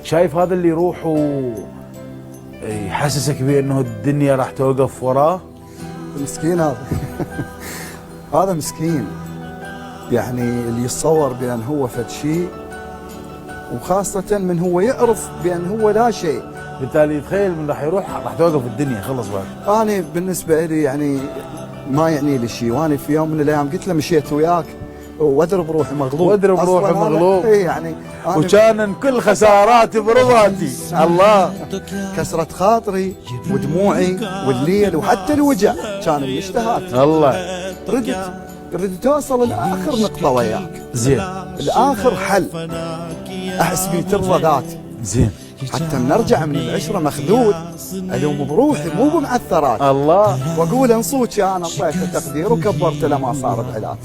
شايف هذا اللي يروح يحسسك بانه الدنيا راح توقف وراه؟ مسكين هذا. هذا مسكين، يعني اللي يتصور بأن هو فد شيء، وخاصة من هو يعرف بأن هو لا شيء، بالتالي تخيل من راح يروح راح توقف الدنيا خلص بعد. أنا بالنسبة لي يعني ما يعني لي شيء، وأنا في يوم من الأيام قلت له مشيت وياك واضرب روحي مغلوب، واضرب روحي مغلوب. اي يعني وكان كل خساراتي برضاتي. الله، كسرة خاطري ودموعي والليل وحتى الوجع كان مشتهات. الله، ردت توصل لاخر نقطة وياك، زين، لاخر حل احس بيه ترضى ذاتي، زين، حتى نرجع من العشرة مخذول الوم بروحي مو بمعثرات. الله، واقول انصوت انا اعطيته تقدير وكبرت له ما صار بعلاج.